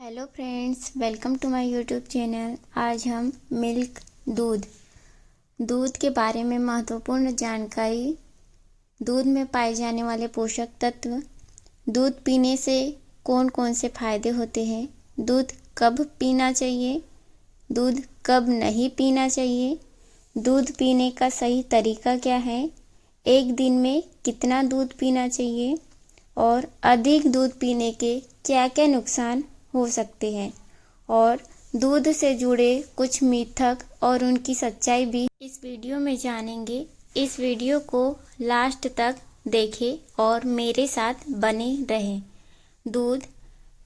Hello friends, welcome to my YouTube channel. आज हम दूध के बारे में महत्वपूर्ण जानकारी, दूध में पाए जाने वाले पोषक तत्व, दूध पीने से कौन कौन से फायदे होते हैं, दूध कब पीना चाहिए, दूध कब नहीं पीना चाहिए, दूध पीने का सही तरीका क्या है, एक दिन में कितना दूध पीना चाहिए और अधिक दूध पीने के क्या क्या नुकसान हो सकते हैं और दूध से जुड़े कुछ मिथक और उनकी सच्चाई भी इस वीडियो में जानेंगे। इस वीडियो को लास्ट तक देखें और मेरे साथ बने रहें। दूध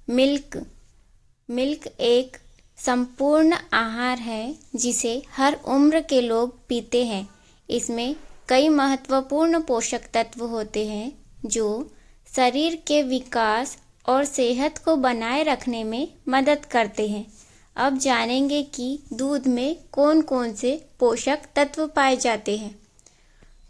मिल्क एक संपूर्ण आहार है जिसे हर उम्र के लोग पीते हैं। इसमें कई महत्वपूर्ण पोषक तत्व होते हैं जो शरीर के विकास और सेहत को बनाए रखने में मदद करते हैं। अब जानेंगे कि दूध में कौन कौन से पोषक तत्व पाए जाते हैं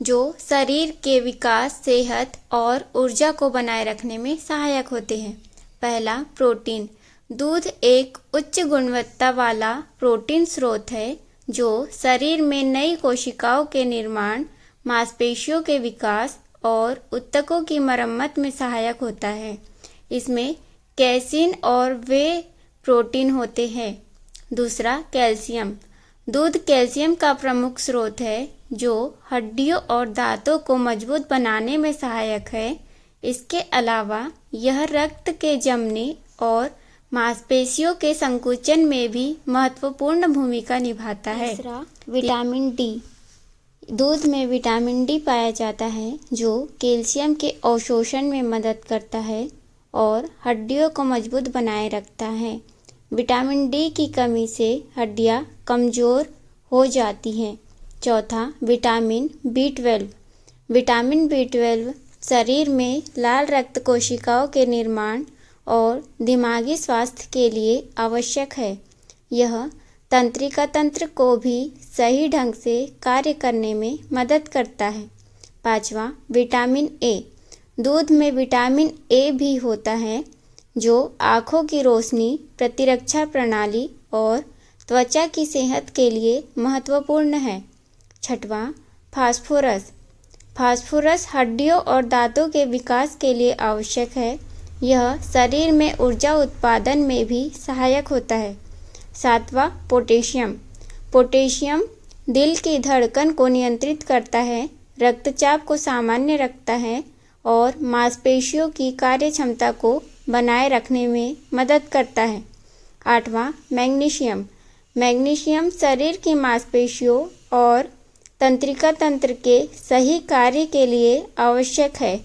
जो शरीर के विकास, सेहत और ऊर्जा को बनाए रखने में सहायक होते हैं। पहला, प्रोटीन। दूध एक उच्च गुणवत्ता वाला प्रोटीन स्रोत है जो शरीर में नई कोशिकाओं के निर्माण, मांसपेशियों के विकास और ऊतकों की मरम्मत में सहायक होता है। इसमें कैसीन और वे प्रोटीन होते हैं। दूसरा, कैल्शियम। दूध कैल्शियम का प्रमुख स्रोत है जो हड्डियों और दांतों को मजबूत बनाने में सहायक है। इसके अलावा यह रक्त के जमने और मांसपेशियों के संकुचन में भी महत्वपूर्ण भूमिका निभाता है। तीसरा, विटामिन डी। दूध में विटामिन डी पाया जाता है जो कैल्शियम के अवशोषण में मदद करता है और हड्डियों को मजबूत बनाए रखता है। विटामिन डी की कमी से हड्डियां कमज़ोर हो जाती हैं। चौथा, विटामिन बी12। विटामिन बी12 शरीर में लाल रक्त कोशिकाओं के निर्माण और दिमागी स्वास्थ्य के लिए आवश्यक है। यह तंत्रिका तंत्र को भी सही ढंग से कार्य करने में मदद करता है। पांचवा, विटामिन ए। दूध में विटामिन ए भी होता है जो आँखों की रोशनी, प्रतिरक्षा प्रणाली और त्वचा की सेहत के लिए महत्वपूर्ण है। छठवां, फास्फोरस। फास्फोरस हड्डियों और दांतों के विकास के लिए आवश्यक है। यह शरीर में ऊर्जा उत्पादन में भी सहायक होता है। सातवां, पोटेशियम। पोटेशियम दिल की धड़कन को नियंत्रित करता है, रक्तचाप को सामान्य रखता है और मांसपेशियों की कार्य क्षमता को बनाए रखने में मदद करता है। आठवां, मैग्नीशियम। मैग्नीशियम शरीर की मांसपेशियों और तंत्रिका तंत्र के सही कार्य के लिए आवश्यक है।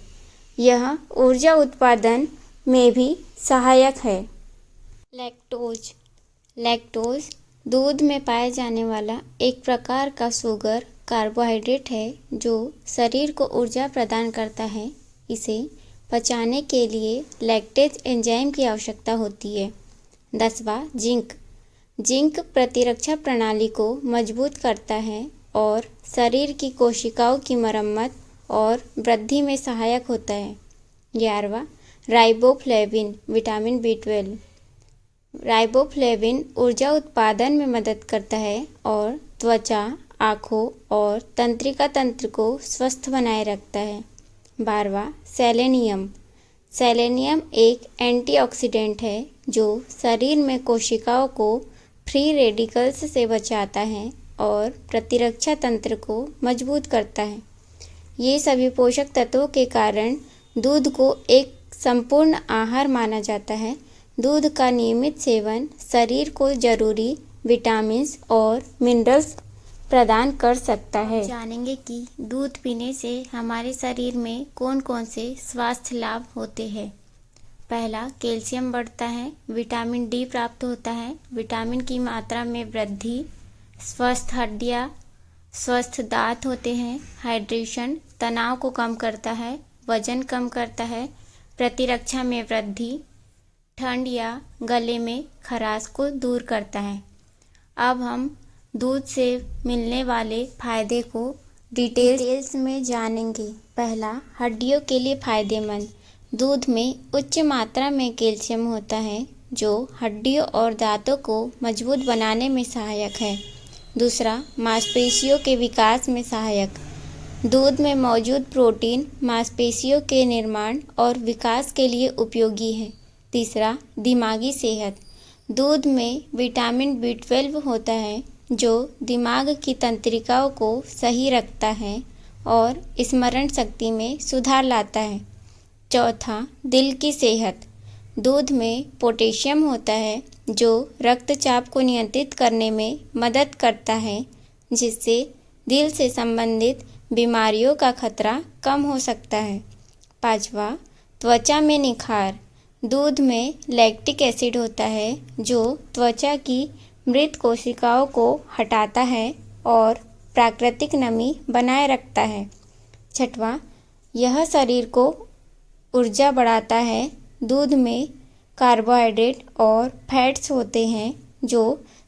यह ऊर्जा उत्पादन में भी सहायक है। लैक्टोज दूध में पाया जाने वाला एक प्रकार का शुगर कार्बोहाइड्रेट है जो शरीर को ऊर्जा प्रदान करता है। इसे पचाने के लिए लैक्टेज एंजाइम की आवश्यकता होती है। 10वां, जिंक। जिंक प्रतिरक्षा प्रणाली को मजबूत करता है और शरीर की कोशिकाओं की मरम्मत और वृद्धि में सहायक होता है। 11वां, राइबोफ्लेविन। Vitamin B12. राइबोफ्लेविन ऊर्जा उत्पादन में मदद करता है और त्वचा, आँखों और तंत्रिका तंत्र को स्वस्थ बनाए रखता है। 12वां, सेलेनियम। सेलेनियम एक एंटीऑक्सीडेंट है जो शरीर में कोशिकाओं को फ्री रेडिकल्स से बचाता है और प्रतिरक्षा तंत्र को मजबूत करता है। ये सभी पोषक तत्वों के कारण दूध को एक संपूर्ण आहार माना जाता है। दूध का नियमित सेवन शरीर को जरूरी विटामिन्स और मिनरल्स प्रदान कर सकता है। जानेंगे कि दूध पीने से हमारे शरीर में कौन कौन से स्वास्थ्य लाभ होते हैं। पहला, कैल्शियम बढ़ता है, विटामिन डी प्राप्त होता है, विटामिन की मात्रा में वृद्धि, स्वस्थ हड्डियाँ, स्वस्थ दांत होते हैं, हाइड्रेशन तनाव को कम करता है, वजन कम करता है, प्रतिरक्षा में वृद्धि, ठंड या गले में खराश को दूर करता है। अब हम दूध से मिलने वाले फायदे को डिटेल्स में जानेंगे। पहला, हड्डियों के लिए फायदेमंद। दूध में उच्च मात्रा में कैल्शियम होता है जो हड्डियों और दांतों को मजबूत बनाने में सहायक है। दूसरा, मांसपेशियों के विकास में सहायक। दूध में मौजूद प्रोटीन मांसपेशियों के निर्माण और विकास के लिए उपयोगी है। तीसरा, दिमागी सेहत। दूध में विटामिन B12 होता है जो दिमाग की तंत्रिकाओं को सही रखता है और स्मरण शक्ति में सुधार लाता है। चौथा, दिल की सेहत। दूध में पोटेशियम होता है जो रक्तचाप को नियंत्रित करने में मदद करता है, जिससे दिल से संबंधित बीमारियों का खतरा कम हो सकता है। पांचवा, त्वचा में निखार। दूध में लैक्टिक एसिड होता है जो त्वचा की मृत कोशिकाओं को हटाता है और प्राकृतिक नमी बनाए रखता है। छठवां, यह शरीर को ऊर्जा बढ़ाता है। दूध में कार्बोहाइड्रेट और फैट्स होते हैं जो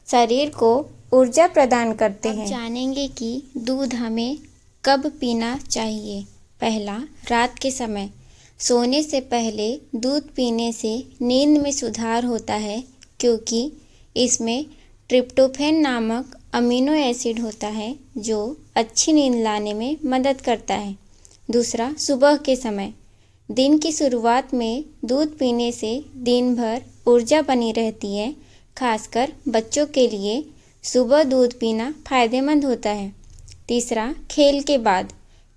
शरीर को ऊर्जा प्रदान करते हैं। जानेंगे कि दूध हमें कब पीना चाहिए। पहला, रात के समय। सोने से पहले दूध पीने से नींद में सुधार होता है क्योंकि इसमें ट्रिप्टोफैन नामक अमीनो एसिड होता है जो अच्छी नींद लाने में मदद करता है। दूसरा, सुबह के समय। दिन की शुरुआत में दूध पीने से दिन भर ऊर्जा बनी रहती है। खासकर बच्चों के लिए सुबह दूध पीना फायदेमंद होता है। तीसरा, खेल के बाद।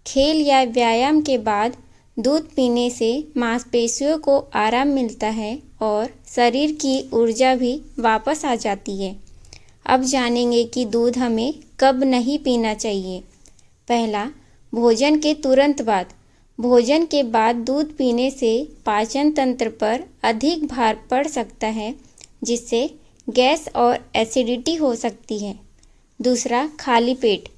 खेल या व्यायाम के बाद दूध पीने से मांसपेशियों को आराम मिलता है और शरीर की ऊर्जा भी वापस आ जाती है। अब जानेंगे कि दूध हमें कब नहीं पीना चाहिए। पहला, भोजन के तुरंत बाद। भोजन के बाद दूध पीने से पाचन तंत्र पर अधिक भार पड़ सकता है, जिससे गैस और एसिडिटी हो सकती है। दूसरा, खाली पेट।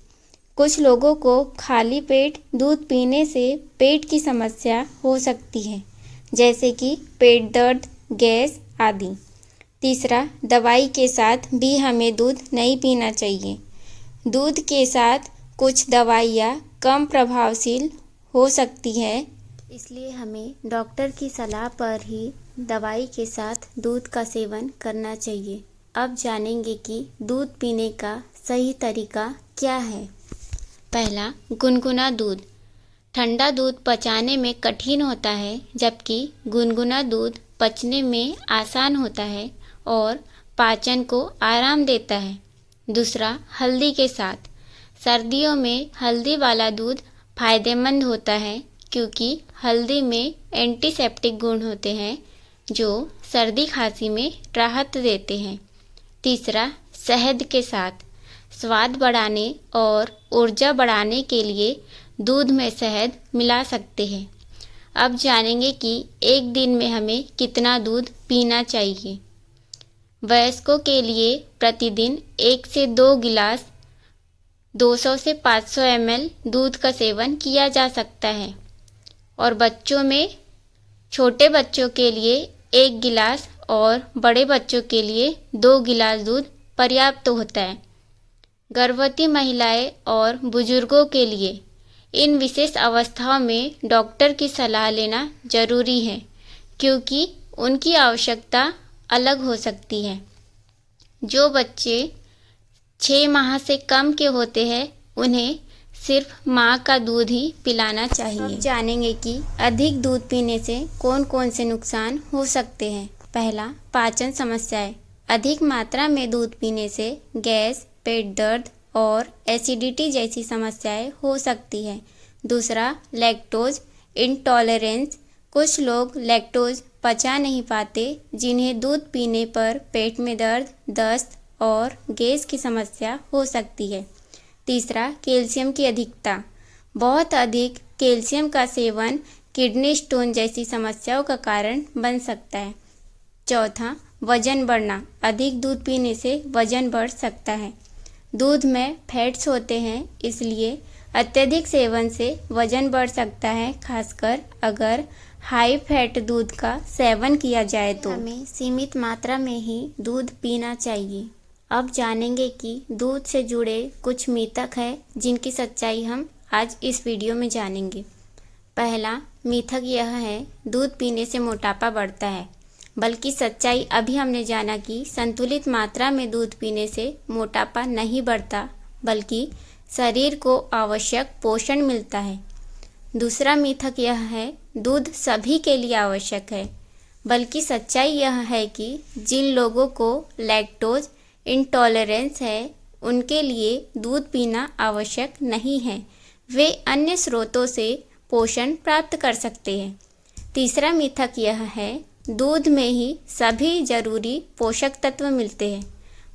कुछ लोगों को खाली पेट दूध पीने से पेट की समस्या हो सकती है, जैसे कि पेट दर्द, गैस आदि। तीसरा, दवाई के साथ भी हमें दूध नहीं पीना चाहिए। दूध के साथ कुछ दवाइयाँ कम प्रभावशील हो सकती है, इसलिए हमें डॉक्टर की सलाह पर ही दवाई के साथ दूध का सेवन करना चाहिए। अब जानेंगे कि दूध पीने का सही तरीका क्या है। पहला, गुनगुना दूध। ठंडा दूध पचाने में कठिन होता है, जबकि गुनगुना दूध पचने में आसान होता है और पाचन को आराम देता है। दूसरा, हल्दी के साथ। सर्दियों में हल्दी वाला दूध फायदेमंद होता है क्योंकि हल्दी में एंटीसेप्टिक गुण होते हैं जो सर्दी खांसी में राहत देते हैं। तीसरा, शहद के साथ। स्वाद बढ़ाने और ऊर्जा बढ़ाने के लिए दूध में शहद मिला सकते हैं। अब जानेंगे कि एक दिन में हमें कितना दूध पीना चाहिए। वयस्कों के लिए प्रतिदिन 1 से 2 गिलास 200 से 500 ml दूध का सेवन किया जा सकता है और बच्चों में छोटे बच्चों के लिए 1 गिलास और बड़े बच्चों के लिए 2 गिलास दूध पर्याप्त होता है। गर्भवती महिलाएं और बुजुर्गों के लिए इन विशेष अवस्थाओं में डॉक्टर की सलाह लेना जरूरी है क्योंकि उनकी आवश्यकता अलग हो सकती है। जो बच्चे 6 माह से कम के होते हैं उन्हें सिर्फ माँ का दूध ही पिलाना चाहिए। अब जानेंगे कि अधिक दूध पीने से कौन कौन से नुकसान हो सकते हैं। पहला, पाचन समस्याएं। अधिक मात्रा में दूध पीने से गैस, पेट दर्द और एसिडिटी जैसी समस्याएं हो सकती है। दूसरा, लैक्टोज इंटॉलरेंस। कुछ लोग लैक्टोज पचा नहीं पाते, जिन्हें दूध पीने पर पेट में दर्द, दस्त और गैस की समस्या हो सकती है। तीसरा, कैल्शियम की अधिकता। बहुत अधिक कैल्शियम का सेवन किडनी स्टोन जैसी समस्याओं का कारण बन सकता है। चौथा, वजन बढ़ना। अधिक दूध पीने से वजन बढ़ सकता है। दूध में फैट्स होते हैं, इसलिए अत्यधिक सेवन से वजन बढ़ सकता है, खासकर अगर हाई फैट दूध का सेवन किया जाए तो। हमें सीमित मात्रा में ही दूध पीना चाहिए। अब जानेंगे कि दूध से जुड़े कुछ मिथक है जिनकी सच्चाई हम आज इस वीडियो में जानेंगे। पहला मिथक यह है, दूध पीने से मोटापा बढ़ता है। बल्कि सच्चाई अभी हमने जाना कि संतुलित मात्रा में दूध पीने से मोटापा नहीं बढ़ता, बल्कि शरीर को आवश्यक पोषण मिलता है। दूसरा मिथक यह है, दूध सभी के लिए आवश्यक है, बल्कि सच्चाई यह है कि जिन लोगों को लैक्टोज इंटॉलरेंस है, उनके लिए दूध पीना आवश्यक नहीं है। वे अन्य स्रोतों से पोषण प्राप्त कर सकते हैं। तीसरा मिथक यह है, दूध में ही सभी जरूरी पोषक तत्व मिलते हैं,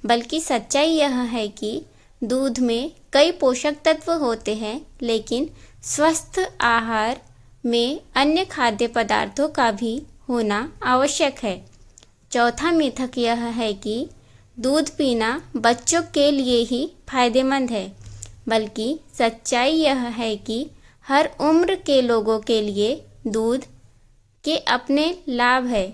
बल्कि सच्चाई यह है कि दूध में कई पोषक तत्व होते हैं, लेकिन स्वस्थ आहार में अन्य खाद्य पदार्थों का भी होना आवश्यक है। चौथा मिथक यह है कि दूध पीना बच्चों के लिए ही फायदेमंद है, बल्कि सच्चाई यह है कि हर उम्र के लोगों के लिए दूध के अपने लाभ है।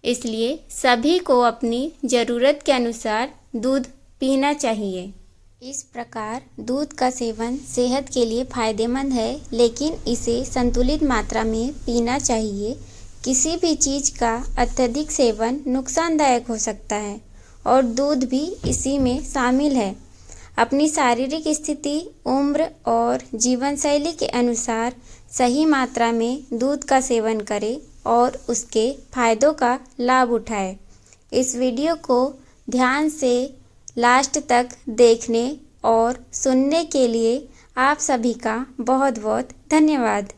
इसलिए सभी को अपनी ज़रूरत के अनुसार दूध पीना चाहिए। इस प्रकार दूध का सेवन सेहत के लिए फायदेमंद है, लेकिन इसे संतुलित मात्रा में पीना चाहिए। किसी भी चीज़ का अत्यधिक सेवन नुकसानदायक हो सकता है और दूध भी इसी में शामिल है। अपनी शारीरिक स्थिति, उम्र और जीवनशैली के अनुसार सही मात्रा में दूध का सेवन करें और उसके फायदों का लाभ उठाएं। इस वीडियो को ध्यान से लास्ट तक देखने और सुनने के लिए आप सभी का बहुत बहुत धन्यवाद।